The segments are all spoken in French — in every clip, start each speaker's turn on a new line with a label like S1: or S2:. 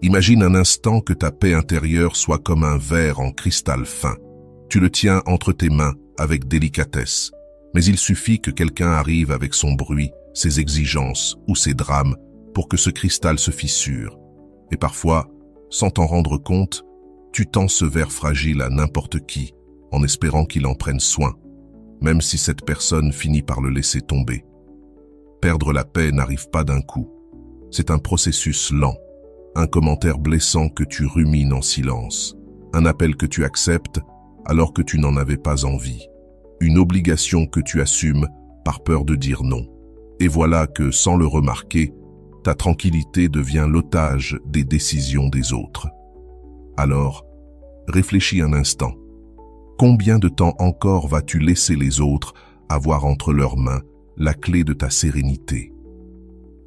S1: Imagine un instant que ta paix intérieure soit comme un verre en cristal fin. Tu le tiens entre tes mains avec délicatesse, mais il suffit que quelqu'un arrive avec son bruit, ses exigences ou ses drames pour que ce cristal se fissure. Et parfois, sans t'en rendre compte, tu tends ce verre fragile à n'importe qui, en espérant qu'il en prenne soin, même si cette personne finit par le laisser tomber. Perdre la paix n'arrive pas d'un coup. C'est un processus lent, un commentaire blessant que tu rumines en silence, un appel que tu acceptes alors que tu n'en avais pas envie, une obligation que tu assumes par peur de dire non. Et voilà que, sans le remarquer, ta tranquillité devient l'otage des décisions des autres. Alors, réfléchis un instant. Combien de temps encore vas-tu laisser les autres avoir entre leurs mains la clé de ta sérénité?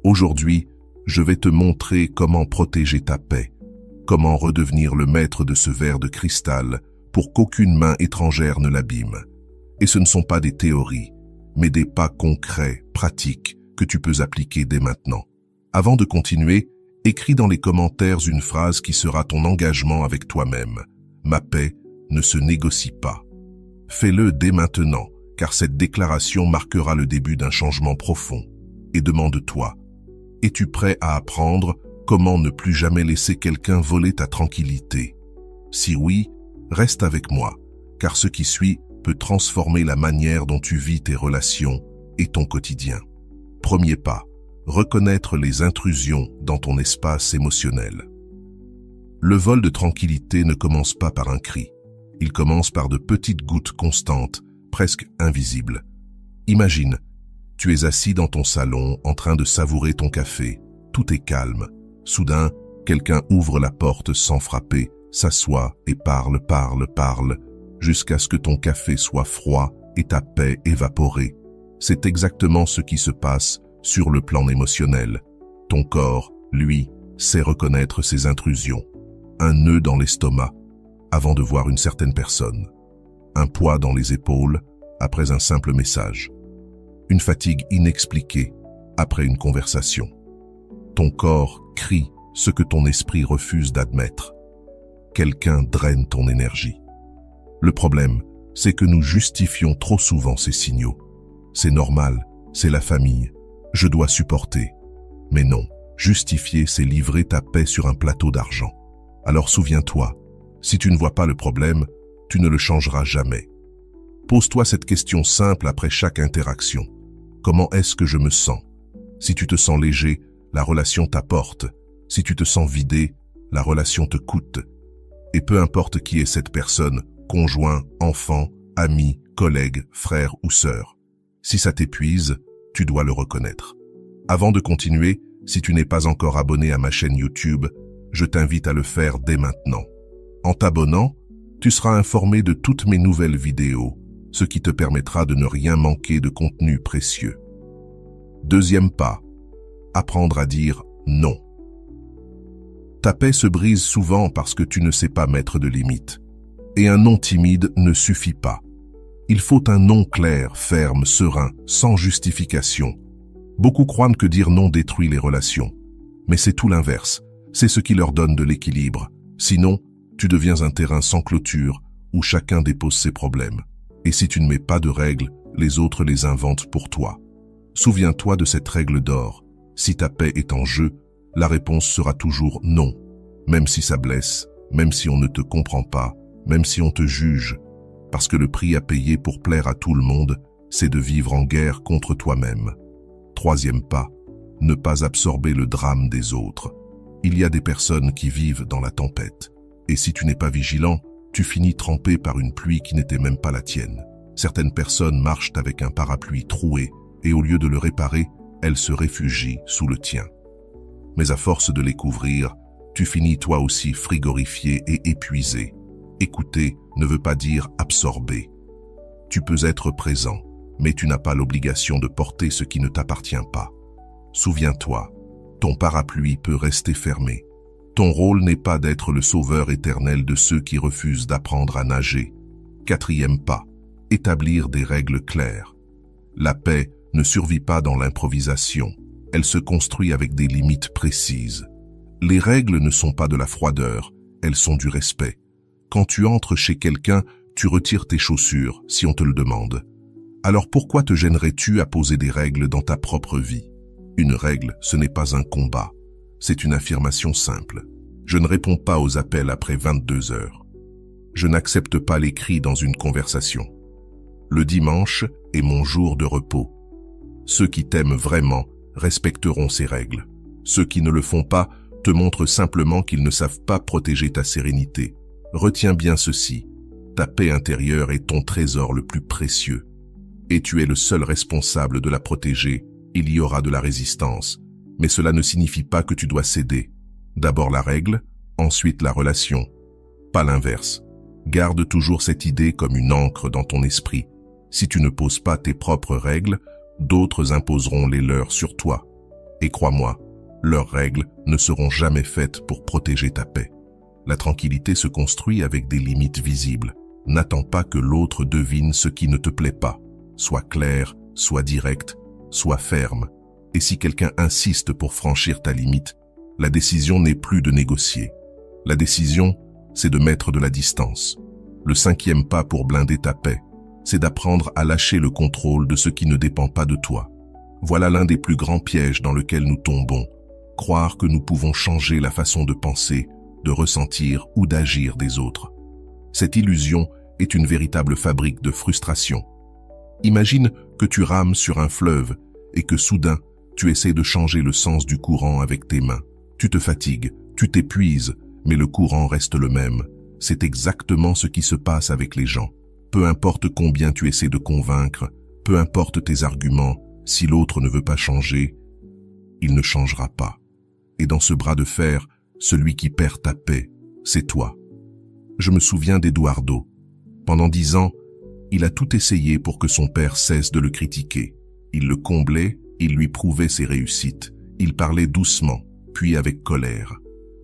S1: Aujourd'hui, je vais te montrer comment protéger ta paix, comment redevenir le maître de ce verre de cristal pour qu'aucune main étrangère ne l'abîme. Et ce ne sont pas des théories, mais des pas concrets, pratiques, que tu peux appliquer dès maintenant. Avant de continuer, écris dans les commentaires une phrase qui sera ton engagement avec toi-même. Ma paix ne se négocie pas. Fais-le dès maintenant, car cette déclaration marquera le début d'un changement profond. Et demande-toi, es-tu prêt à apprendre comment ne plus jamais laisser quelqu'un voler ta tranquillité? Si oui, reste avec moi, car ce qui suit peut transformer la manière dont tu vis tes relations et ton quotidien. Premier pas, reconnaître les intrusions dans ton espace émotionnel. Le vol de tranquillité ne commence pas par un cri. Il commence par de petites gouttes constantes, presque invisibles. Imagine, tu es assis dans ton salon en train de savourer ton café. Tout est calme. Soudain, quelqu'un ouvre la porte sans frapper, s'assoit et parle, jusqu'à ce que ton café soit froid et ta paix évaporée. C'est exactement ce qui se passe sur le plan émotionnel. Ton corps, lui, sait reconnaître ces intrusions. Un nœud dans l'estomac avant de voir une certaine personne. Un poids dans les épaules après un simple message. Une fatigue inexpliquée après une conversation. Ton corps crie ce que ton esprit refuse d'admettre. Quelqu'un draine ton énergie. Le problème, c'est que nous justifions trop souvent ces signaux. C'est normal, c'est la famille, je dois supporter. Mais non, justifier, c'est livrer ta paix sur un plateau d'argent. Alors souviens-toi, si tu ne vois pas le problème, tu ne le changeras jamais. Pose-toi cette question simple après chaque interaction. Comment est-ce que je me sens? Si tu te sens léger, la relation t'apporte. Si tu te sens vidé, la relation te coûte. Et peu importe qui est cette personne, conjoint, enfant, ami, collègue, frère ou sœur. Si ça t'épuise, tu dois le reconnaître. Avant de continuer, si tu n'es pas encore abonné à ma chaîne YouTube, je t'invite à le faire dès maintenant. En t'abonnant, tu seras informé de toutes mes nouvelles vidéos, ce qui te permettra de ne rien manquer de contenu précieux. Deuxième pas, apprendre à dire non. Ta paix se brise souvent parce que tu ne sais pas mettre de limites. Et un non timide ne suffit pas. Il faut un non clair, ferme, serein, sans justification. Beaucoup croient que dire non détruit les relations. Mais c'est tout l'inverse. C'est ce qui leur donne de l'équilibre. Sinon, tu deviens un terrain sans clôture où chacun dépose ses problèmes. Et si tu ne mets pas de règles, les autres les inventent pour toi. Souviens-toi de cette règle d'or. Si ta paix est en jeu, la réponse sera toujours non. Même si ça blesse, même si on ne te comprend pas, même si on te juge. Parce que le prix à payer pour plaire à tout le monde, c'est de vivre en guerre contre toi-même. Troisième pas, ne pas absorber le drame des autres. Il y a des personnes qui vivent dans la tempête. Et si tu n'es pas vigilant, tu finis trempé par une pluie qui n'était même pas la tienne. Certaines personnes marchent avec un parapluie troué et au lieu de le réparer, elles se réfugient sous le tien. Mais à force de les couvrir, tu finis toi aussi frigorifié et épuisé. Écouter ne veut pas dire absorber. Tu peux être présent, mais tu n'as pas l'obligation de porter ce qui ne t'appartient pas. Souviens-toi, ton parapluie peut rester fermé. Ton rôle n'est pas d'être le sauveur éternel de ceux qui refusent d'apprendre à nager. Quatrième pas, établir des règles claires. La paix ne survit pas dans l'improvisation. Elle se construit avec des limites précises. Les règles ne sont pas de la froideur, elles sont du respect. Quand tu entres chez quelqu'un, tu retires tes chaussures, si on te le demande. Alors pourquoi te gênerais-tu à poser des règles dans ta propre vie? Une règle, ce n'est pas un combat. C'est une affirmation simple. Je ne réponds pas aux appels après 22 heures. Je n'accepte pas les cris dans une conversation. Le dimanche est mon jour de repos. Ceux qui t'aiment vraiment respecteront ces règles. Ceux qui ne le font pas te montrent simplement qu'ils ne savent pas protéger ta sérénité. Retiens bien ceci. Ta paix intérieure est ton trésor le plus précieux. Et tu es le seul responsable de la protéger. Il y aura de la résistance. Mais cela ne signifie pas que tu dois céder. D'abord la règle, ensuite la relation. Pas l'inverse. Garde toujours cette idée comme une encre dans ton esprit. Si tu ne poses pas tes propres règles, d'autres imposeront les leurs sur toi. Et crois-moi, leurs règles ne seront jamais faites pour protéger ta paix. La tranquillité se construit avec des limites visibles. N'attends pas que l'autre devine ce qui ne te plaît pas. Sois clair, sois direct, sois ferme. Et si quelqu'un insiste pour franchir ta limite, la décision n'est plus de négocier. La décision, c'est de mettre de la distance. Le 5e pas pour blinder ta paix, c'est d'apprendre à lâcher le contrôle de ce qui ne dépend pas de toi. Voilà l'un des plus grands pièges dans lesquels nous tombons. Croire que nous pouvons changer la façon de penser, de ressentir ou d'agir des autres. Cette illusion est une véritable fabrique de frustration. Imagine que tu rames sur un fleuve et que soudain, tu essaies de changer le sens du courant avec tes mains. Tu te fatigues, tu t'épuises, mais le courant reste le même. C'est exactement ce qui se passe avec les gens. Peu importe combien tu essaies de convaincre, peu importe tes arguments, si l'autre ne veut pas changer, il ne changera pas. Et dans ce bras de fer, celui qui perd ta paix, c'est toi. Je me souviens d'Eduardo. Pendant 10 ans, il a tout essayé pour que son père cesse de le critiquer. Il le comblait, il lui prouvait ses réussites. Il parlait doucement, puis avec colère.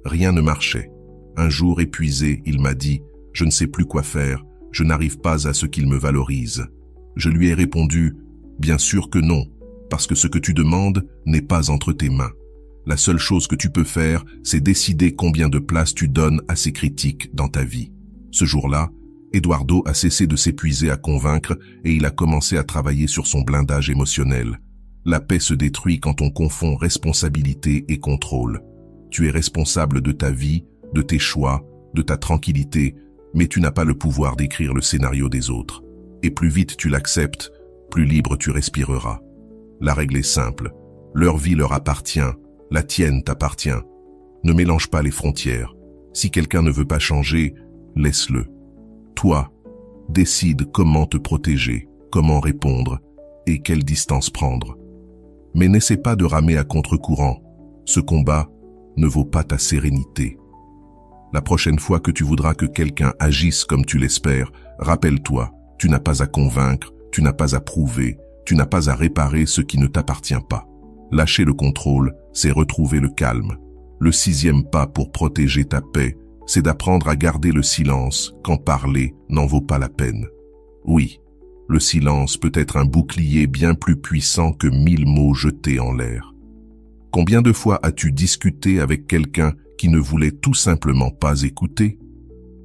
S1: Rien ne marchait. Un jour épuisé, il m'a dit « Je ne sais plus quoi faire, je n'arrive pas à ce qu'il me valorise. » Je lui ai répondu « Bien sûr que non, parce que ce que tu demandes n'est pas entre tes mains. La seule chose que tu peux faire, c'est décider combien de place tu donnes à ces critiques dans ta vie. » Ce jour-là, Eduardo a cessé de s'épuiser à convaincre et il a commencé à travailler sur son blindage émotionnel. La paix se détruit quand on confond responsabilité et contrôle. Tu es responsable de ta vie, de tes choix, de ta tranquillité, mais tu n'as pas le pouvoir d'écrire le scénario des autres. Et plus vite tu l'acceptes, plus libre tu respireras. La règle est simple. Leur vie leur appartient, la tienne t'appartient. Ne mélange pas les frontières. Si quelqu'un ne veut pas changer, laisse-le. Toi, décide comment te protéger, comment répondre et quelle distance prendre. Mais n'essaie pas de ramer à contre-courant. Ce combat ne vaut pas ta sérénité. La prochaine fois que tu voudras que quelqu'un agisse comme tu l'espères, rappelle-toi, tu n'as pas à convaincre, tu n'as pas à prouver, tu n'as pas à réparer ce qui ne t'appartient pas. Lâcher le contrôle, c'est retrouver le calme. Le 6e pas pour protéger ta paix, c'est d'apprendre à garder le silence quand parler n'en vaut pas la peine. Oui, le silence peut être un bouclier bien plus puissant que 1000 mots jetés en l'air. Combien de fois as-tu discuté avec quelqu'un qui ne voulait tout simplement pas écouter?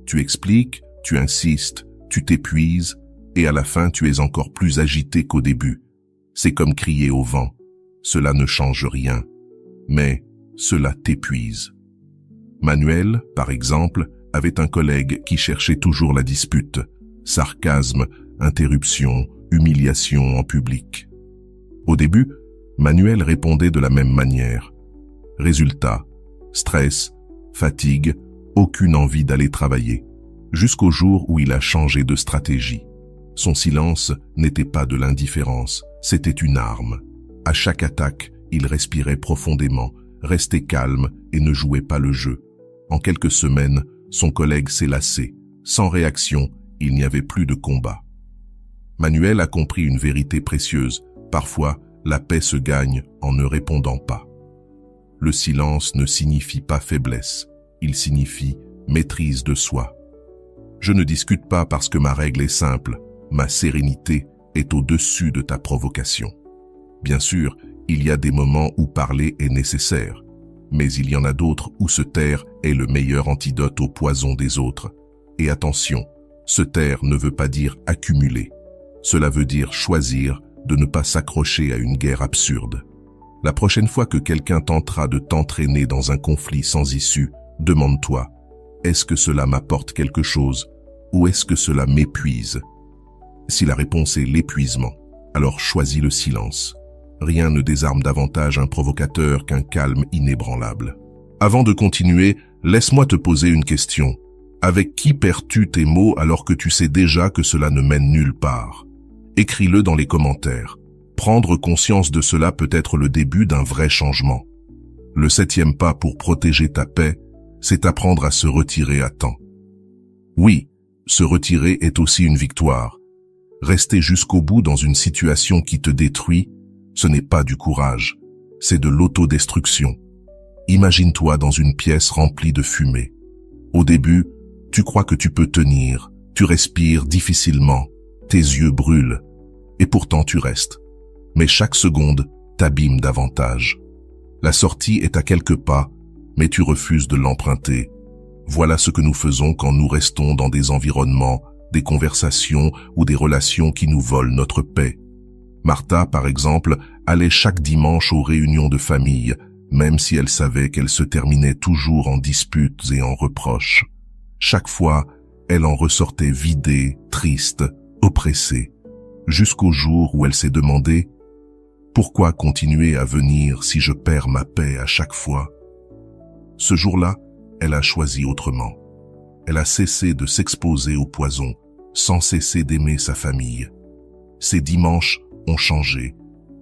S1: Tu expliques, tu insistes, tu t'épuises, et à la fin tu es encore plus agité qu'au début. C'est comme crier au vent. Cela ne change rien, mais cela t'épuise. Manuel, par exemple, avait un collègue qui cherchait toujours la dispute, sarcasme, interruption, humiliation en public. Au début, Manuel répondait de la même manière. Résultat, stress, fatigue, aucune envie d'aller travailler, jusqu'au jour où il a changé de stratégie. Son silence n'était pas de l'indifférence, c'était une arme. À chaque attaque, il respirait profondément, restait calme et ne jouait pas le jeu. En quelques semaines, son collègue s'est lassé. Sans réaction, il n'y avait plus de combat. Manuel a compris une vérité précieuse. Parfois, la paix se gagne en ne répondant pas. Le silence ne signifie pas faiblesse, il signifie maîtrise de soi. Je ne discute pas parce que ma règle est simple, ma sérénité est au-dessus de ta provocation. Bien sûr, il y a des moments où parler est nécessaire, Mais il y en a d'autres où se taire est le meilleur antidote au poison des autres. Et attention, se taire ne veut pas dire accumuler. Cela veut dire choisir de ne pas s'accrocher à une guerre absurde. La prochaine fois que quelqu'un tentera de t'entraîner dans un conflit sans issue, demande-toi, est-ce que cela m'apporte quelque chose ou est-ce que cela m'épuise? Si la réponse est l'épuisement, alors choisis le silence. Rien ne désarme davantage un provocateur qu'un calme inébranlable. Avant de continuer, laisse-moi te poser une question. Avec qui perds-tu tes mots alors que tu sais déjà que cela ne mène nulle part? Écris-le dans les commentaires. Prendre conscience de cela peut être le début d'un vrai changement. Le 7e pas pour protéger ta paix, c'est apprendre à se retirer à temps. Oui, se retirer est aussi une victoire. Rester jusqu'au bout dans une situation qui te détruit, ce n'est pas du courage, c'est de l'autodestruction. Imagine-toi dans une pièce remplie de fumée. Au début, tu crois que tu peux tenir, tu respires difficilement, tes yeux brûlent, et pourtant tu restes. Mais chaque seconde t'abîme davantage. La sortie est à quelques pas, mais tu refuses de l'emprunter. Voilà ce que nous faisons quand nous restons dans des environnements, des conversations ou des relations qui nous volent notre paix. Martha, par exemple, allait chaque dimanche aux réunions de famille, même si elle savait qu'elles se terminaient toujours en disputes et en reproches. Chaque fois, elle en ressortait vidée, triste, oppressée, jusqu'au jour où elle s'est demandé « Pourquoi continuer à venir si je perds ma paix à chaque fois ?» Ce jour-là, elle a choisi autrement. Elle a cessé de s'exposer au poison, sans cesser d'aimer sa famille. Ces dimanches ont changé.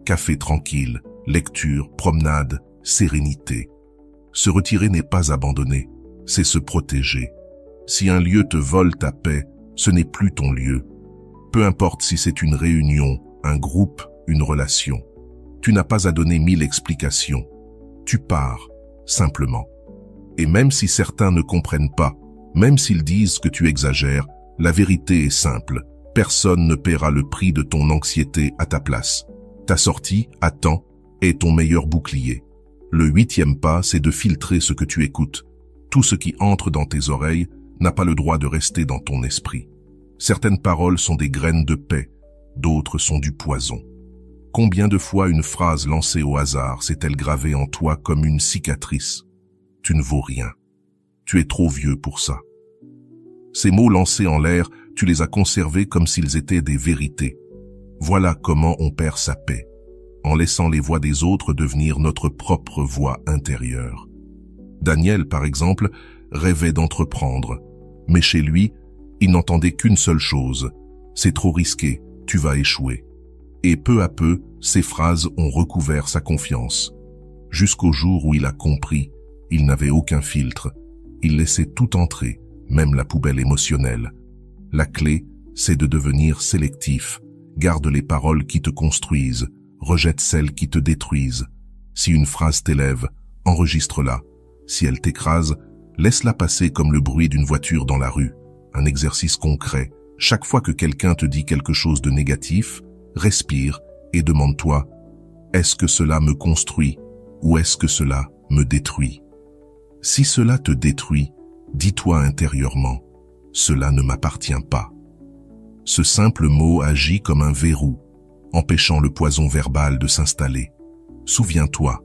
S1: Café tranquille, lecture, promenade, sérénité. Se retirer n'est pas abandonner, c'est se protéger. Si un lieu te vole ta paix, ce n'est plus ton lieu. Peu importe si c'est une réunion, un groupe, une relation. Tu n'as pas à donner 1000 explications. Tu pars, simplement. Et même si certains ne comprennent pas, même s'ils disent que tu exagères, la vérité est simple. Personne ne paiera le prix de ton anxiété à ta place. Ta sortie, à temps, est ton meilleur bouclier. Le 8e pas, c'est de filtrer ce que tu écoutes. Tout ce qui entre dans tes oreilles n'a pas le droit de rester dans ton esprit. Certaines paroles sont des graines de paix, d'autres sont du poison. Combien de fois une phrase lancée au hasard s'est-elle gravée en toi comme une cicatrice? Tu ne vaux rien. Tu es trop vieux pour ça. Ces mots lancés en l'air, tu les as conservés comme s'ils étaient des vérités. Voilà comment on perd sa paix, en laissant les voix des autres devenir notre propre voix intérieure. Daniel, par exemple, rêvait d'entreprendre, mais chez lui, il n'entendait qu'une seule chose. C'est trop risqué, tu vas échouer. Et peu à peu, ces phrases ont recouvert sa confiance. Jusqu'au jour où il a compris, il n'avait aucun filtre. Il laissait tout entrer, même la poubelle émotionnelle. La clé, c'est de devenir sélectif. Garde les paroles qui te construisent, rejette celles qui te détruisent. Si une phrase t'élève, enregistre-la. Si elle t'écrase, laisse-la passer comme le bruit d'une voiture dans la rue. Un exercice concret. Chaque fois que quelqu'un te dit quelque chose de négatif, respire et demande-toi, est-ce que cela me construit ou est-ce que cela me détruit? Si cela te détruit, dis-toi intérieurement, cela ne m'appartient pas. Ce simple mot agit comme un verrou, empêchant le poison verbal de s'installer. Souviens-toi,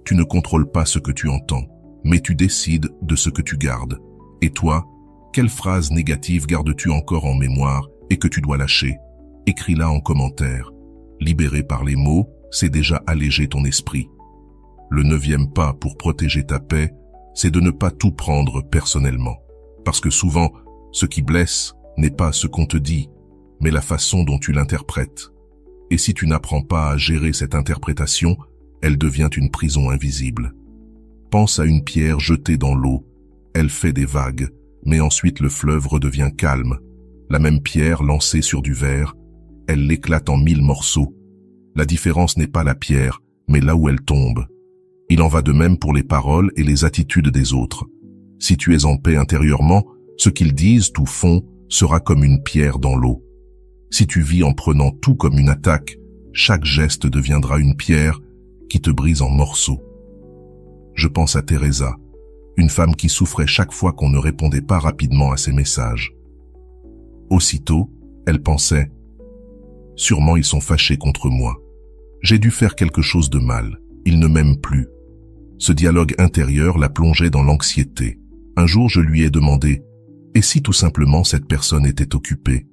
S1: tu ne contrôles pas ce que tu entends, mais tu décides de ce que tu gardes. Et toi, quelle phrase négative gardes-tu encore en mémoire et que tu dois lâcher? Écris-la en commentaire. Libéré par les mots, c'est déjà alléger ton esprit. Le 9e pas pour protéger ta paix, c'est de ne pas tout prendre personnellement. Parce que souvent, ce qui blesse n'est pas ce qu'on te dit, mais la façon dont tu l'interprètes. Et si tu n'apprends pas à gérer cette interprétation, elle devient une prison invisible. Pense à une pierre jetée dans l'eau. Elle fait des vagues, mais ensuite le fleuve redevient calme. La même pierre lancée sur du verre, elle l'éclate en 1000 morceaux. La différence n'est pas la pierre, mais là où elle tombe. Il en va de même pour les paroles et les attitudes des autres. Si tu es en paix intérieurement, ce qu'ils disent ou font sera comme une pierre dans l'eau. Si tu vis en prenant tout comme une attaque, chaque geste deviendra une pierre qui te brise en morceaux. Je pense à Teresa, une femme qui souffrait chaque fois qu'on ne répondait pas rapidement à ses messages. Aussitôt, elle pensait « Sûrement ils sont fâchés contre moi. J'ai dû faire quelque chose de mal. Ils ne m'aiment plus. » Ce dialogue intérieur la plongeait dans l'anxiété. Un jour, je lui ai demandé « Et si tout simplement cette personne était occupée ?»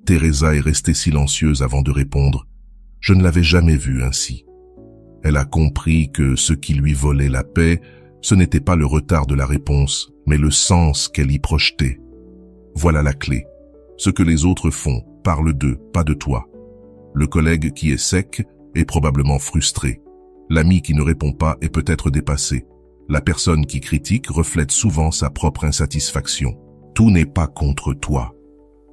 S1: Teresa est restée silencieuse avant de répondre « Je ne l'avais jamais vue ainsi. » Elle a compris que ce qui lui volait la paix, ce n'était pas le retard de la réponse, mais le sens qu'elle y projetait. Voilà la clé. Ce que les autres font, parle d'eux, pas de toi. Le collègue qui est sec est probablement frustré. L'ami qui ne répond pas est peut-être dépassé. La personne qui critique reflète souvent sa propre insatisfaction. Tout n'est pas contre toi.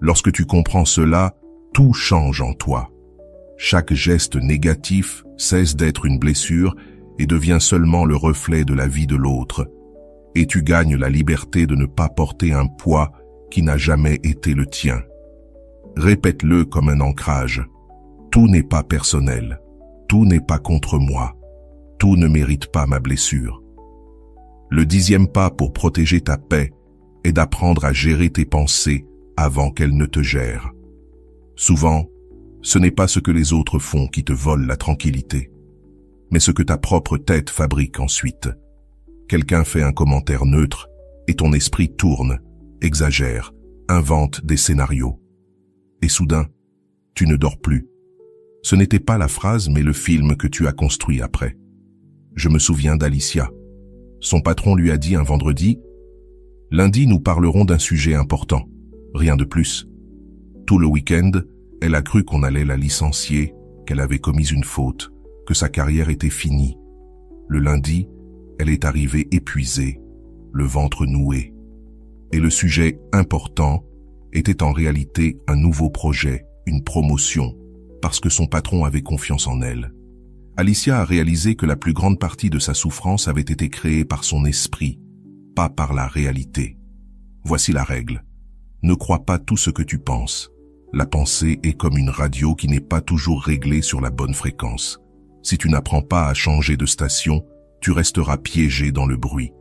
S1: Lorsque tu comprends cela, tout change en toi. Chaque geste négatif cesse d'être une blessure et devient seulement le reflet de la vie de l'autre. Et tu gagnes la liberté de ne pas porter un poids qui n'a jamais été le tien. Répète-le comme un ancrage. Tout n'est pas personnel. Tout n'est pas contre moi. Tout ne mérite pas ma blessure. Le 10e pas pour protéger ta paix est d'apprendre à gérer tes pensées avant qu'elles ne te gèrent. Souvent, ce n'est pas ce que les autres font qui te vole la tranquillité, mais ce que ta propre tête fabrique ensuite. Quelqu'un fait un commentaire neutre et ton esprit tourne, exagère, invente des scénarios. Et soudain, tu ne dors plus. Ce n'était pas la phrase mais le film que tu as construit après. Je me souviens d'Alicia. Son patron lui a dit un vendredi « Lundi, nous parlerons d'un sujet important. » Rien de plus. Tout le week-end, elle a cru qu'on allait la licencier, qu'elle avait commis une faute, que sa carrière était finie. Le lundi, elle est arrivée épuisée, le ventre noué. Et le sujet important était en réalité un nouveau projet, une promotion, parce que son patron avait confiance en elle. Alicia a réalisé que la plus grande partie de sa souffrance avait été créée par son esprit, pas par la réalité. Voici la règle. Ne crois pas tout ce que tu penses. La pensée est comme une radio qui n'est pas toujours réglée sur la bonne fréquence. Si tu n'apprends pas à changer de station, tu resteras piégé dans le bruit.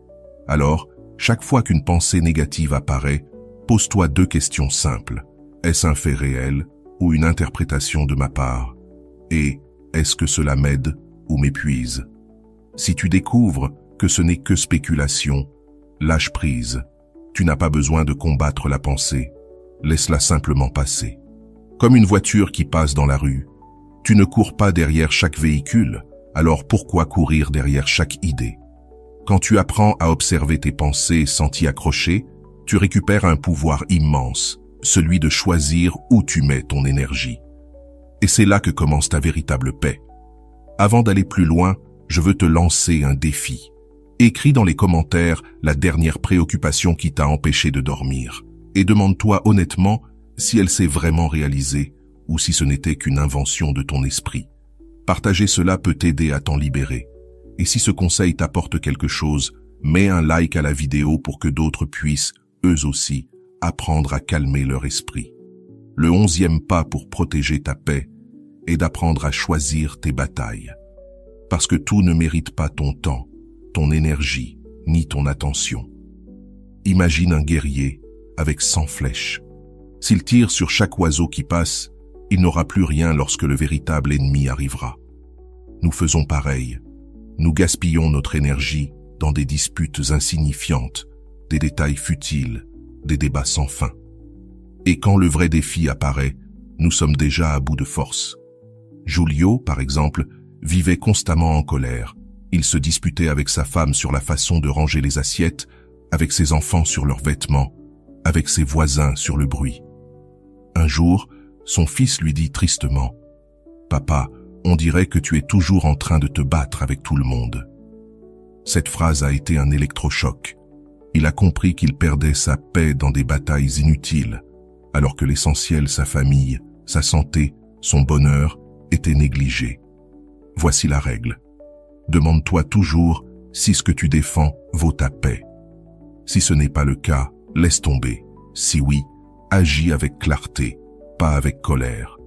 S1: Alors, chaque fois qu'une pensée négative apparaît, pose-toi 2 questions simples. Est-ce un fait réel ou une interprétation de ma part? Et est-ce que cela m'aide ou m'épuise? Si tu découvres que ce n'est que spéculation, lâche prise. Tu n'as pas besoin de combattre la pensée. Laisse-la simplement passer. Comme une voiture qui passe dans la rue, tu ne cours pas derrière chaque véhicule, alors pourquoi courir derrière chaque idée? Quand tu apprends à observer tes pensées sans t'y accrocher, tu récupères un pouvoir immense, celui de choisir où tu mets ton énergie. Et c'est là que commence ta véritable paix. Avant d'aller plus loin, je veux te lancer un défi. Écris dans les commentaires la dernière préoccupation qui t'a empêché de dormir. Et demande-toi honnêtement si elle s'est vraiment réalisée ou si ce n'était qu'une invention de ton esprit. Partager cela peut t'aider à t'en libérer. Et si ce conseil t'apporte quelque chose, mets un like à la vidéo pour que d'autres puissent, eux aussi, apprendre à calmer leur esprit. Le 11e pas pour protéger ta paix est d'apprendre à choisir tes batailles. Parce que tout ne mérite pas ton temps, ton énergie, ni ton attention. Imagine un guerrier avec 100 flèches. S'il tire sur chaque oiseau qui passe, il n'aura plus rien lorsque le véritable ennemi arrivera. Nous faisons pareil. Nous gaspillons notre énergie dans des disputes insignifiantes, des détails futiles, des débats sans fin. Et quand le vrai défi apparaît, nous sommes déjà à bout de force. Giulio, par exemple, vivait constamment en colère. Il se disputait avec sa femme sur la façon de ranger les assiettes, avec ses enfants sur leurs vêtements, avec ses voisins sur le bruit. Un jour, son fils lui dit tristement « Papa, on dirait que tu es toujours en train de te battre avec tout le monde. » Cette phrase a été un électrochoc. Il a compris qu'il perdait sa paix dans des batailles inutiles, alors que l'essentiel, sa famille, sa santé, son bonheur, était négligé. Voici la règle. Demande-toi toujours si ce que tu défends vaut ta paix. Si ce n'est pas le cas, laisse tomber. Si oui, agis avec clarté, pas avec colère.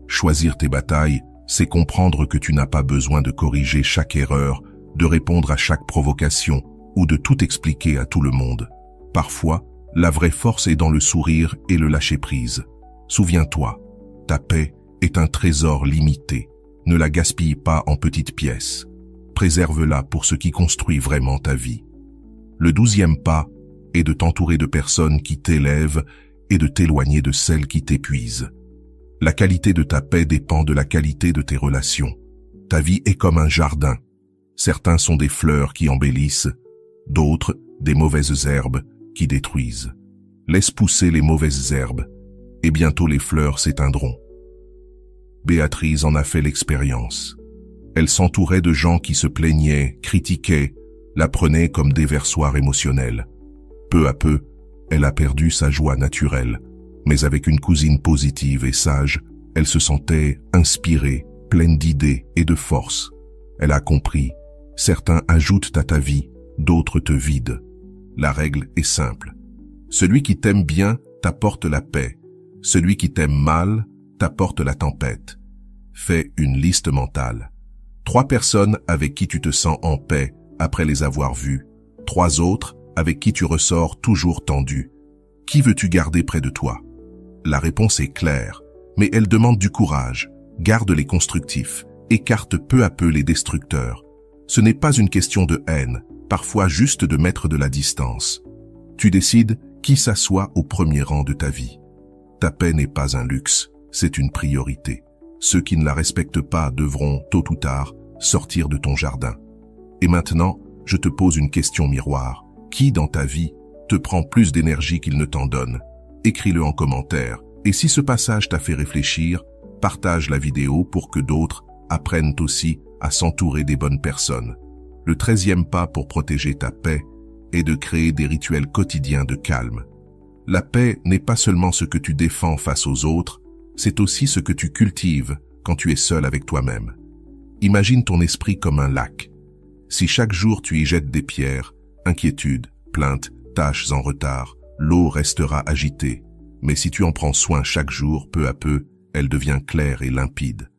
S1: Choisir tes batailles, c'est comprendre que tu n'as pas besoin de corriger chaque erreur, de répondre à chaque provocation ou de tout expliquer à tout le monde. Parfois, la vraie force est dans le sourire et le lâcher-prise. Souviens-toi, ta paix est un trésor limité. Ne la gaspille pas en petites pièces. Préserve-la pour ce qui construit vraiment ta vie. Le 12e pas est de t'entourer de personnes qui t'élèvent et de t'éloigner de celles qui t'épuisent. La qualité de ta paix dépend de la qualité de tes relations. Ta vie est comme un jardin. Certains sont des fleurs qui embellissent, d'autres des mauvaises herbes qui détruisent. Laisse pousser les mauvaises herbes, et bientôt les fleurs s'éteindront. Béatrice en a fait l'expérience. Elle s'entourait de gens qui se plaignaient, critiquaient, la prenaient comme déversoir émotionnel. Peu à peu, elle a perdu sa joie naturelle, mais avec une cousine positive et sage, elle se sentait inspirée, pleine d'idées et de force. Elle a compris, certains ajoutent à ta vie, d'autres te vident. La règle est simple. Celui qui t'aime bien t'apporte la paix. Celui qui t'aime mal t'apporte la tempête. Fais une liste mentale. 3 personnes avec qui tu te sens en paix après les avoir vues. 3 autres avec qui tu ressors toujours tendu. Qui veux-tu garder près de toi? La réponse est claire, mais elle demande du courage. Garde les constructifs, écarte peu à peu les destructeurs. Ce n'est pas une question de haine, parfois juste de mettre de la distance. Tu décides qui s'assoit au premier rang de ta vie. Ta paix n'est pas un luxe, c'est une priorité. Ceux qui ne la respectent pas devront, tôt ou tard, sortir de ton jardin. Et maintenant, je te pose une question miroir. Qui dans ta vie te prend plus d'énergie qu'il ne t'en donne? Écris-le en commentaire. Et si ce passage t'a fait réfléchir, partage la vidéo pour que d'autres apprennent aussi à s'entourer des bonnes personnes. Le 13e pas pour protéger ta paix est de créer des rituels quotidiens de calme. La paix n'est pas seulement ce que tu défends face aux autres, c'est aussi ce que tu cultives quand tu es seul avec toi-même. Imagine ton esprit comme un lac. Si chaque jour tu y jettes des pierres, inquiétudes, plaintes, tâches en retard, l'eau restera agitée. Mais si tu en prends soin chaque jour, peu à peu, elle devient claire et limpide.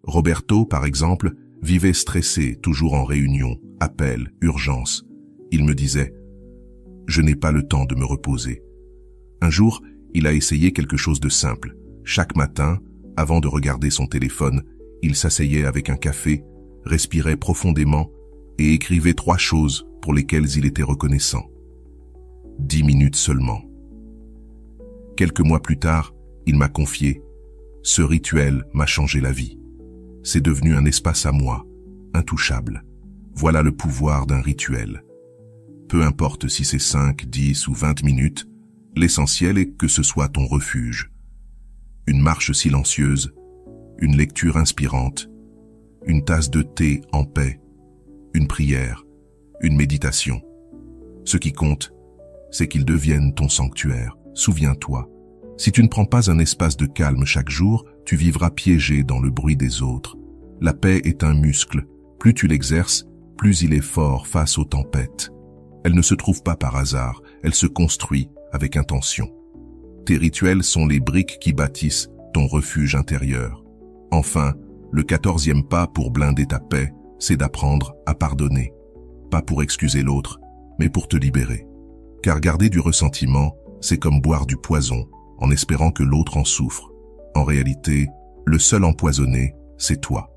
S1: Roberto, par exemple, vivait stressé, toujours en réunion, appel, urgence. Il me disait « Je n'ai pas le temps de me reposer ». Un jour, il a essayé quelque chose de simple. Chaque matin, avant de regarder son téléphone, il s'asseyait avec un café, respirait profondément et écrivait 3 choses pour lesquelles il était reconnaissant. 10 minutes seulement. Quelques mois plus tard, il m'a confié « Ce rituel m'a changé la vie. C'est devenu un espace à moi, intouchable. Voilà le pouvoir d'un rituel. Peu importe si c'est 5, 10 ou 20 minutes, l'essentiel est que ce soit ton refuge. Une marche silencieuse, une lecture inspirante, une tasse de thé en paix, une prière, une méditation. Ce qui compte, c'est qu'ils deviennent ton sanctuaire. Souviens-toi, si tu ne prends pas un espace de calme chaque jour, tu vivras piégé dans le bruit des autres. La paix est un muscle. Plus tu l'exerces, plus il est fort face aux tempêtes. Elle ne se trouve pas par hasard, elle se construit avec intention. Tes rituels sont les briques qui bâtissent ton refuge intérieur. Enfin, le 14e pas pour blinder ta paix, c'est d'apprendre à pardonner. Pas pour excuser l'autre, mais pour te libérer. Car garder du ressentiment, c'est comme boire du poison, en espérant que l'autre en souffre. En réalité, le seul empoisonné, c'est toi.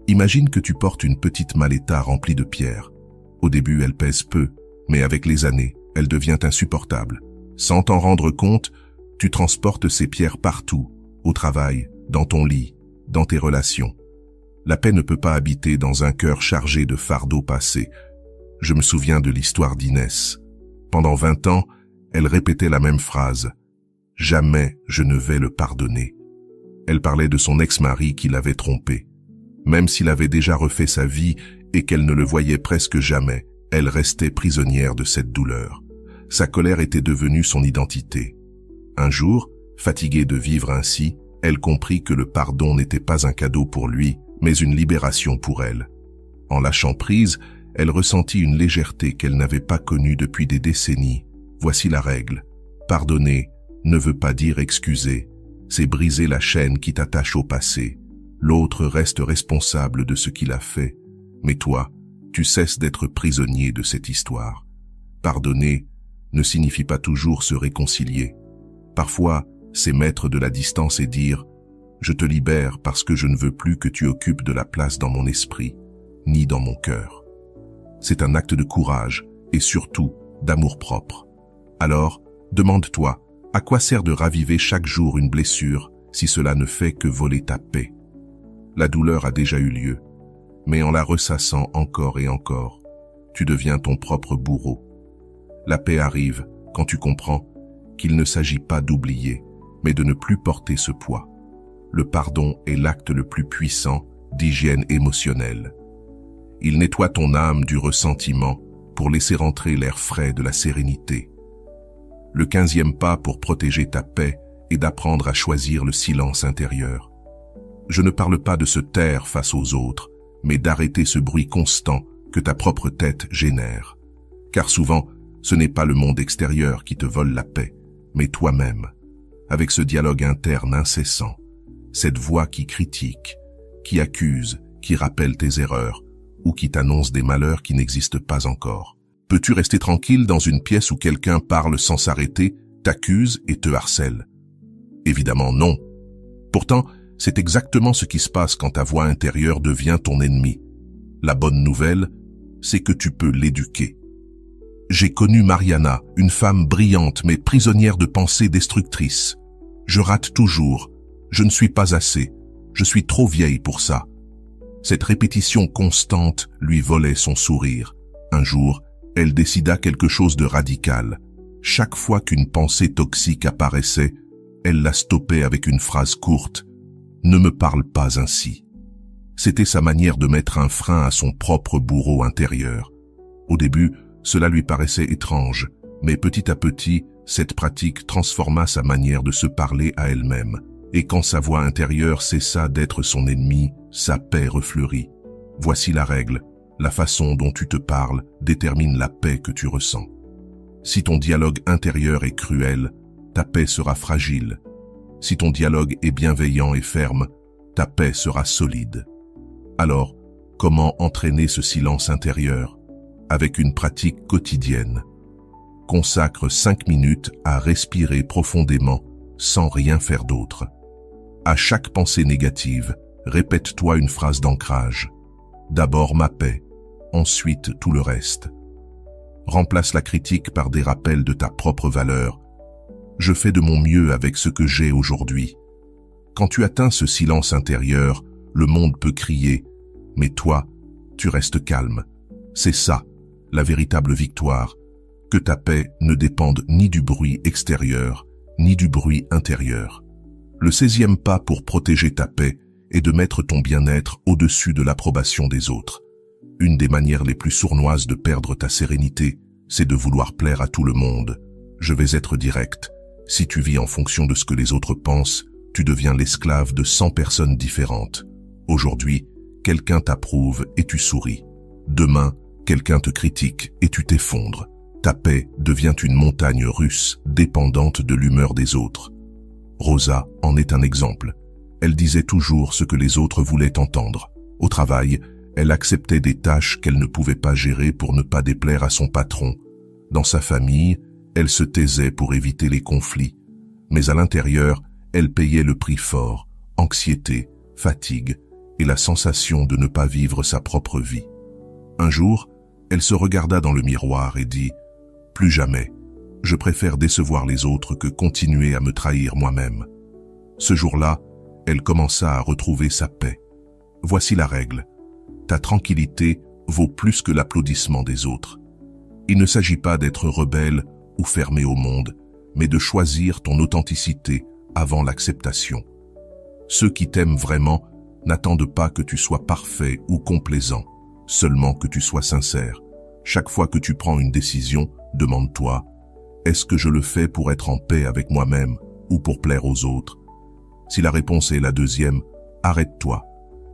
S1: Imagine que tu portes une petite maleta remplie de pierres. Au début, elle pèse peu, mais avec les années, elle devient insupportable. Sans t'en rendre compte, tu transportes ces pierres partout, au travail, dans ton lit, dans tes relations. La paix ne peut pas habiter dans un cœur chargé de fardeaux passés. Je me souviens de l'histoire d'Inès. Pendant 20 ans, elle répétait la même phrase. « Jamais je ne vais le pardonner ». Elle parlait de son ex-mari qui l'avait trompée. Même s'il avait déjà refait sa vie et qu'elle ne le voyait presque jamais, elle restait prisonnière de cette douleur. Sa colère était devenue son identité. Un jour, fatiguée de vivre ainsi, elle comprit que le pardon n'était pas un cadeau pour lui, mais une libération pour elle. En lâchant prise, elle ressentit une légèreté qu'elle n'avait pas connue depuis des décennies. Voici la règle. Pardonner ne veut pas dire excuser. C'est briser la chaîne qui t'attache au passé. L'autre reste responsable de ce qu'il a fait. Mais toi, tu cesses d'être prisonnier de cette histoire. Pardonner ne signifie pas toujours se réconcilier. Parfois, c'est mettre de la distance et dire « Je te libère parce que je ne veux plus que tu occupes de la place dans mon esprit, ni dans mon cœur. » C'est un acte de courage et surtout d'amour-propre. Alors, demande-toi, à quoi sert de raviver chaque jour une blessure si cela ne fait que voler ta paix? La douleur a déjà eu lieu, mais en la ressassant encore et encore, tu deviens ton propre bourreau. La paix arrive quand tu comprends qu'il ne s'agit pas d'oublier, mais de ne plus porter ce poids. Le pardon est l'acte le plus puissant d'hygiène émotionnelle. Il nettoie ton âme du ressentiment pour laisser entrer l'air frais de la sérénité. Le 15e pas pour protéger ta paix est d'apprendre à choisir le silence intérieur. Je ne parle pas de se taire face aux autres, mais d'arrêter ce bruit constant que ta propre tête génère. Car souvent, ce n'est pas le monde extérieur qui te vole la paix, mais toi-même, avec ce dialogue interne incessant, cette voix qui critique, qui accuse, qui rappelle tes erreurs, ou qui t'annonce des malheurs qui n'existent pas encore. Peux-tu rester tranquille dans une pièce où quelqu'un parle sans s'arrêter, t'accuse et te harcèle? Évidemment non. Pourtant, c'est exactement ce qui se passe quand ta voix intérieure devient ton ennemi. La bonne nouvelle, c'est que tu peux l'éduquer. J'ai connu Mariana, une femme brillante mais prisonnière de pensées destructrices. Je rate toujours. Je ne suis pas assez. Je suis trop vieille pour ça. Cette répétition constante lui volait son sourire. Un jour, elle décida quelque chose de radical. Chaque fois qu'une pensée toxique apparaissait, elle la stoppait avec une phrase courte. « Ne me parle pas ainsi ». C'était sa manière de mettre un frein à son propre bourreau intérieur. Au début, cela lui paraissait étrange, mais petit à petit, cette pratique transforma sa manière de se parler à elle-même. Et quand sa voix intérieure cessa d'être son ennemi, sa paix refleurit. Voici la règle. La façon dont tu te parles détermine la paix que tu ressens. Si ton dialogue intérieur est cruel, ta paix sera fragile. Si ton dialogue est bienveillant et ferme, ta paix sera solide. Alors, comment entraîner ce silence intérieur? Avec une pratique quotidienne. Consacre 5 minutes à respirer profondément sans rien faire d'autre. À chaque pensée négative, répète-toi une phrase d'ancrage. D'abord ma paix, ensuite tout le reste. Remplace la critique par des rappels de ta propre valeur. Je fais de mon mieux avec ce que j'ai aujourd'hui. Quand tu atteins ce silence intérieur, le monde peut crier, mais toi, tu restes calme. C'est ça, la véritable victoire, que ta paix ne dépende ni du bruit extérieur, ni du bruit intérieur. Le 16e pas pour protéger ta paix est de mettre ton bien-être au-dessus de l'approbation des autres. Une des manières les plus sournoises de perdre ta sérénité, c'est de vouloir plaire à tout le monde. Je vais être direct. Si tu vis en fonction de ce que les autres pensent, tu deviens l'esclave de 100 personnes différentes. Aujourd'hui, quelqu'un t'approuve et tu souris. Demain, quelqu'un te critique et tu t'effondres. Ta paix devient une montagne russe dépendante de l'humeur des autres. Rosa en est un exemple. Elle disait toujours ce que les autres voulaient entendre. Au travail, elle acceptait des tâches qu'elle ne pouvait pas gérer pour ne pas déplaire à son patron. Dans sa famille, elle se taisait pour éviter les conflits. Mais à l'intérieur, elle payait le prix fort, anxiété, fatigue et la sensation de ne pas vivre sa propre vie. Un jour, elle se regarda dans le miroir et dit « Plus jamais, je préfère décevoir les autres que continuer à me trahir moi-même. » Ce jour-là, elle commença à retrouver sa paix. Voici la règle. Ta tranquillité vaut plus que l'applaudissement des autres. Il ne s'agit pas d'être rebelle ou fermé au monde, mais de choisir ton authenticité avant l'acceptation. Ceux qui t'aiment vraiment n'attendent pas que tu sois parfait ou complaisant, seulement que tu sois sincère. Chaque fois que tu prends une décision, demande-toi, est-ce que je le fais pour être en paix avec moi-même ou pour plaire aux autres? Si la réponse est la deuxième, arrête-toi.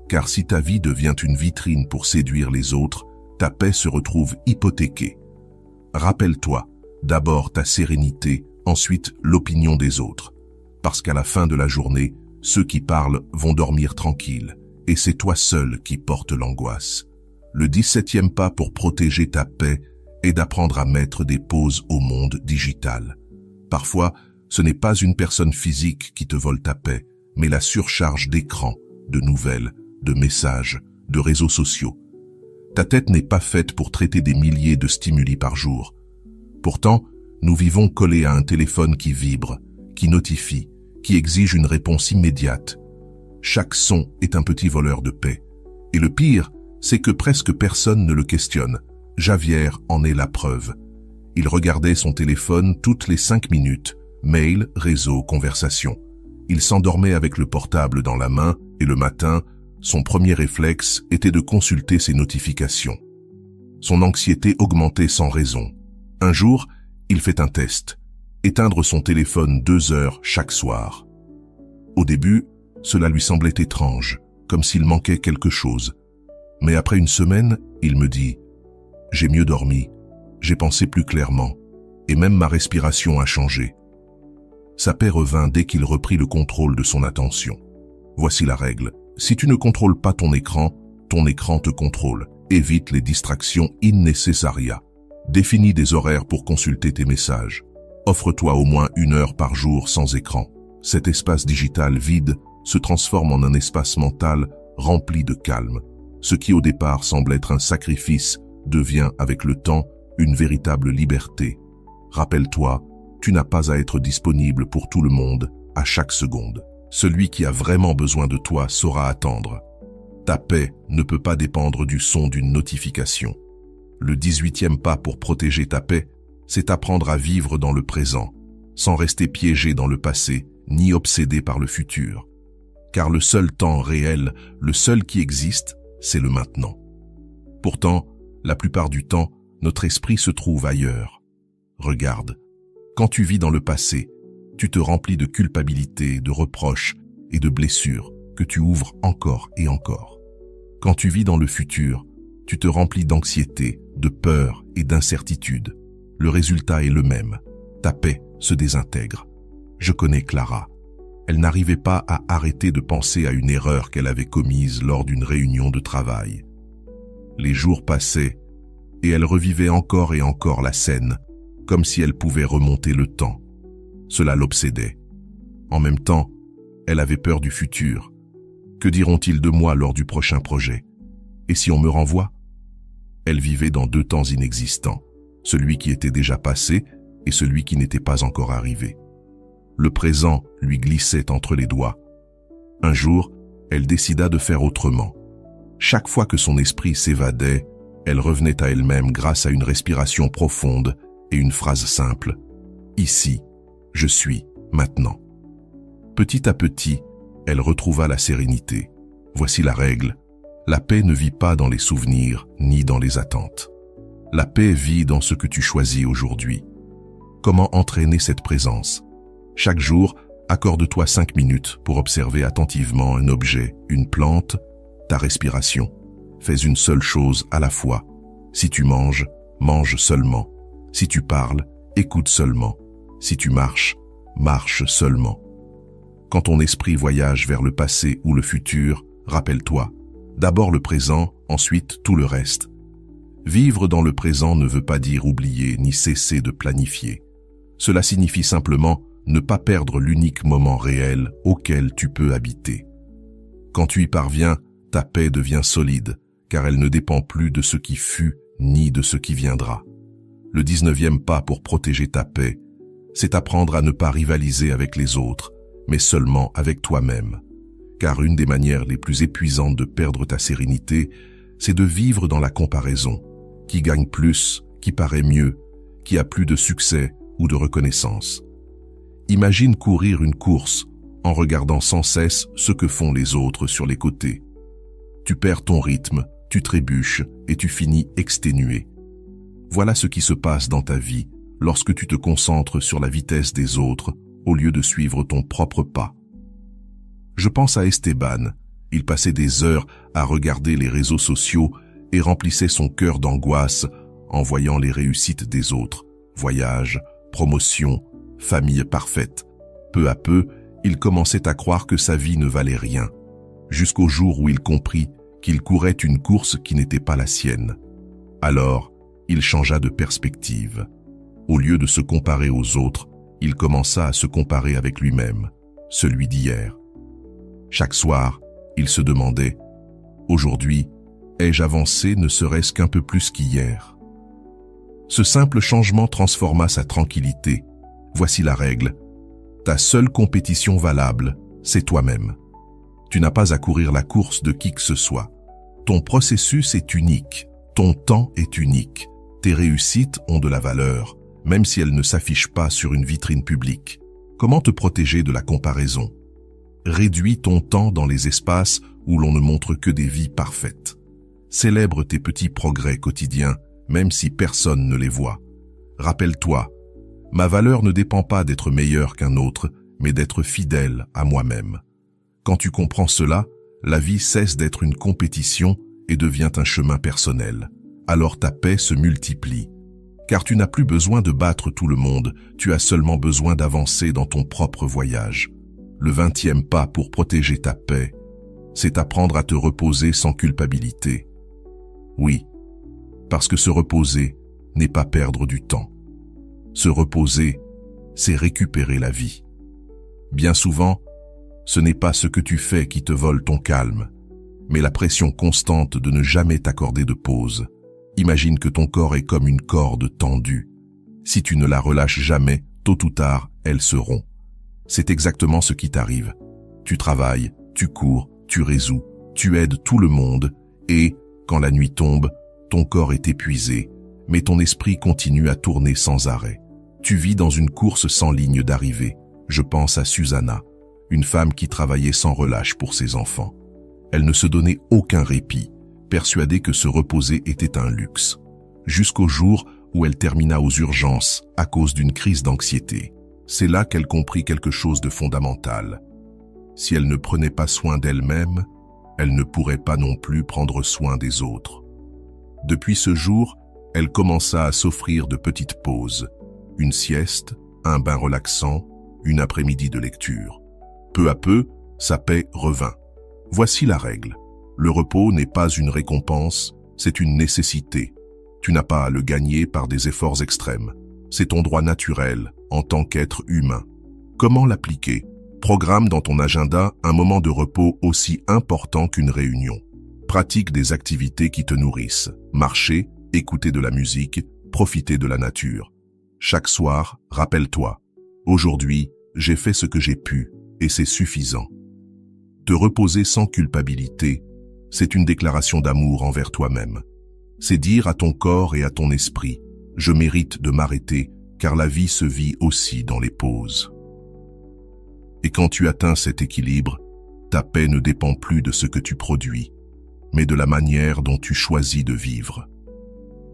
S1: Car si ta vie devient une vitrine pour séduire les autres, ta paix se retrouve hypothéquée. Rappelle-toi, d'abord ta sérénité, ensuite l'opinion des autres. Parce qu'à la fin de la journée, ceux qui parlent vont dormir tranquilles, et c'est toi seul qui portes l'angoisse. Le 17e pas pour protéger ta paix est d'apprendre à mettre des pauses au monde digital. Parfois, ce n'est pas une personne physique qui te vole ta paix, mais la surcharge d'écrans, de nouvelles, de messages, de réseaux sociaux. Ta tête n'est pas faite pour traiter des milliers de stimuli par jour. Pourtant, nous vivons collés à un téléphone qui vibre, qui notifie, qui exige une réponse immédiate. Chaque son est un petit voleur de paix. Et le pire, c'est que presque personne ne le questionne. Javier en est la preuve. Il regardait son téléphone toutes les 5 minutes, mail, réseau, conversation. Il s'endormait avec le portable dans la main et le matin, son premier réflexe était de consulter ses notifications. Son anxiété augmentait sans raison. Un jour, il fait un test. Éteindre son téléphone 2 heures chaque soir. Au début, cela lui semblait étrange, comme s'il manquait quelque chose. Mais après une semaine, il me dit « J'ai mieux dormi, j'ai pensé plus clairement, et même ma respiration a changé. » Sa paix revint dès qu'il reprit le contrôle de son attention. Voici la règle. Si tu ne contrôles pas ton écran te contrôle. Évite les distractions innecessaires. Définis des horaires pour consulter tes messages. Offre-toi au moins 1 heure par jour sans écran. Cet espace digital vide se transforme en un espace mental rempli de calme. Ce qui au départ semble être un sacrifice devient avec le temps une véritable liberté. Rappelle-toi, tu n'as pas à être disponible pour tout le monde à chaque seconde. Celui qui a vraiment besoin de toi saura attendre. Ta paix ne peut pas dépendre du son d'une notification. Le 18e pas pour protéger ta paix, c'est apprendre à vivre dans le présent, sans rester piégé dans le passé, ni obsédé par le futur. Car le seul temps réel, le seul qui existe, c'est le maintenant. Pourtant, la plupart du temps, notre esprit se trouve ailleurs. Regarde, quand tu vis dans le passé, tu te remplis de culpabilité, de reproches et de blessures que tu ouvres encore et encore. Quand tu vis dans le futur, tu te remplis d'anxiété, de peur et d'incertitude. Le résultat est le même. Ta paix se désintègre. Je connais Clara. Elle n'arrivait pas à arrêter de penser à une erreur qu'elle avait commise lors d'une réunion de travail. Les jours passaient et elle revivait encore et encore la scène, comme si elle pouvait remonter le temps. Cela l'obsédait. En même temps, elle avait peur du futur. Que diront-ils de moi lors du prochain projet? Et si on me renvoie? Elle vivait dans 2 temps inexistants, celui qui était déjà passé et celui qui n'était pas encore arrivé. Le présent lui glissait entre les doigts. Un jour, elle décida de faire autrement. Chaque fois que son esprit s'évadait, elle revenait à elle-même grâce à une respiration profonde et une phrase simple. Ici, je suis, maintenant. Petit à petit, elle retrouva la sérénité. Voici la règle. La paix ne vit pas dans les souvenirs ni dans les attentes. La paix vit dans ce que tu choisis aujourd'hui. Comment entraîner cette présence? Chaque jour, accorde-toi 5 minutes pour observer attentivement un objet, une plante, ta respiration. Fais une seule chose à la fois. Si tu manges, mange seulement. Si tu parles, écoute seulement. Si tu marches, marche seulement. Quand ton esprit voyage vers le passé ou le futur, rappelle-toi, d'abord le présent, ensuite tout le reste. Vivre dans le présent ne veut pas dire oublier ni cesser de planifier. Cela signifie simplement ne pas perdre l'unique moment réel auquel tu peux habiter. Quand tu y parviens, ta paix devient solide, car elle ne dépend plus de ce qui fut ni de ce qui viendra. Le 19e pas pour protéger ta paix, c'est apprendre à ne pas rivaliser avec les autres, mais seulement avec toi-même. Car une des manières les plus épuisantes de perdre ta sérénité, c'est de vivre dans la comparaison. Qui gagne plus, qui paraît mieux, qui a plus de succès ou de reconnaissance. Imagine courir une course en regardant sans cesse ce que font les autres sur les côtés. Tu perds ton rythme, tu trébuches et tu finis exténué. Voilà ce qui se passe dans ta vie lorsque tu te concentres sur la vitesse des autres au lieu de suivre ton propre pas. Je pense à Esteban. Il passait des heures à regarder les réseaux sociaux et remplissait son cœur d'angoisse en voyant les réussites des autres. Voyages, promotions, famille parfaite. Peu à peu, il commençait à croire que sa vie ne valait rien, jusqu'au jour où il comprit qu'il courait une course qui n'était pas la sienne. Alors, il changea de perspective. Au lieu de se comparer aux autres, il commença à se comparer avec lui-même, celui d'hier. Chaque soir, il se demandait « Aujourd'hui, ai-je avancé ne serait-ce qu'un peu plus qu'hier ?» Ce simple changement transforma sa tranquillité. Voici la règle. Ta seule compétition valable, c'est toi-même. Tu n'as pas à courir la course de qui que ce soit. Ton processus est unique, ton temps est unique. Tes réussites ont de la valeur, même si elles ne s'affichent pas sur une vitrine publique. Comment te protéger de la comparaison? Réduis ton temps dans les espaces où l'on ne montre que des vies parfaites. Célèbre tes petits progrès quotidiens, même si personne ne les voit. Rappelle-toi, ma valeur ne dépend pas d'être meilleur qu'un autre, mais d'être fidèle à moi-même. Quand tu comprends cela, la vie cesse d'être une compétition et devient un chemin personnel. Alors ta paix se multiplie. Car tu n'as plus besoin de battre tout le monde, tu as seulement besoin d'avancer dans ton propre voyage. Le 20e pas pour protéger ta paix, c'est apprendre à te reposer sans culpabilité. Oui, parce que se reposer n'est pas perdre du temps. Se reposer, c'est récupérer la vie. Bien souvent, ce n'est pas ce que tu fais qui te vole ton calme, mais la pression constante de ne jamais t'accorder de pause. Imagine que ton corps est comme une corde tendue. Si tu ne la relâches jamais, tôt ou tard, elle se rompt. C'est exactement ce qui t'arrive. Tu travailles, tu cours, tu résous, tu aides tout le monde et, quand la nuit tombe, ton corps est épuisé, mais ton esprit continue à tourner sans arrêt. Tu vis dans une course sans ligne d'arrivée. Je pense à Susanna, une femme qui travaillait sans relâche pour ses enfants. Elle ne se donnait aucun répit, persuadée que se reposer était un luxe, jusqu'au jour où elle termina aux urgences à cause d'une crise d'anxiété. C'est là qu'elle comprit quelque chose de fondamental. Si elle ne prenait pas soin d'elle-même, elle ne pourrait pas non plus prendre soin des autres. Depuis ce jour, elle commença à s'offrir de petites pauses, une sieste, un bain relaxant, une après-midi de lecture. Peu à peu, sa paix revint. Voici la règle. Le repos n'est pas une récompense, c'est une nécessité. Tu n'as pas à le gagner par des efforts extrêmes. C'est ton droit naturel en tant qu'être humain. Comment l'appliquer? Programme dans ton agenda un moment de repos aussi important qu'une réunion. Pratique des activités qui te nourrissent. Marcher, écouter de la musique, profiter de la nature. Chaque soir, rappelle-toi. Aujourd'hui, j'ai fait ce que j'ai pu et c'est suffisant. Te reposer sans culpabilité, c'est une déclaration d'amour envers toi-même. C'est dire à ton corps et à ton esprit, je mérite de m'arrêter car la vie se vit aussi dans les pauses. Et quand tu atteins cet équilibre, ta paix ne dépend plus de ce que tu produis, mais de la manière dont tu choisis de vivre.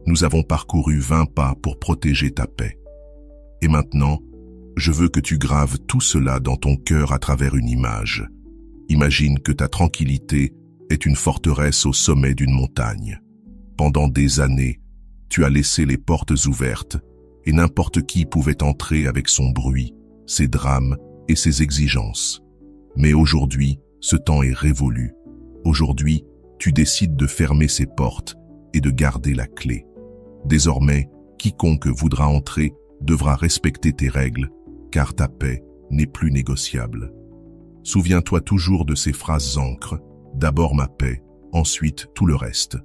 S1: Nous avons parcouru 20 pas pour protéger ta paix. Et maintenant, je veux que tu graves tout cela dans ton cœur à travers une image. Imagine que ta tranquillité est une forteresse au sommet d'une montagne. Pendant des années, tu as laissé les portes ouvertes et n'importe qui pouvait entrer avec son bruit, ses drames et ses exigences. Mais aujourd'hui, ce temps est révolu. Aujourd'hui, tu décides de fermer ces portes et de garder la clé. Désormais, quiconque voudra entrer devra respecter tes règles, car ta paix n'est plus négociable. Souviens-toi toujours de ces phrases ancres. D'abord ma paix, ensuite tout le reste.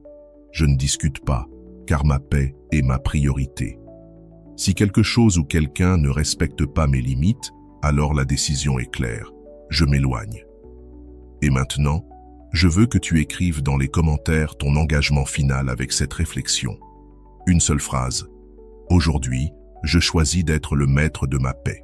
S1: Je ne discute pas, car ma paix est ma priorité. Si quelque chose ou quelqu'un ne respecte pas mes limites, alors la décision est claire. Je m'éloigne. Et maintenant, je veux que tu écrives dans les commentaires ton engagement final avec cette réflexion. Une seule phrase. Aujourd'hui, je choisis d'être le maître de ma paix.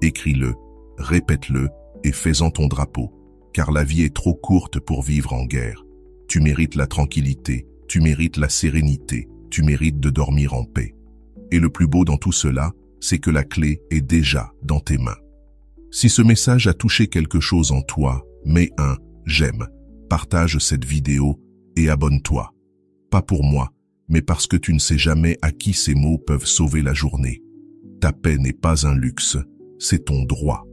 S1: Écris-le, répète-le et fais-en ton drapeau, car la vie est trop courte pour vivre en guerre. Tu mérites la tranquillité, tu mérites la sérénité, tu mérites de dormir en paix. Et le plus beau dans tout cela, c'est que la clé est déjà dans tes mains. Si ce message a touché quelque chose en toi, mets un « j'aime », partage cette vidéo et abonne-toi. Pas pour moi, mais parce que tu ne sais jamais à qui ces mots peuvent sauver la journée. Ta paix n'est pas un luxe, c'est ton droit.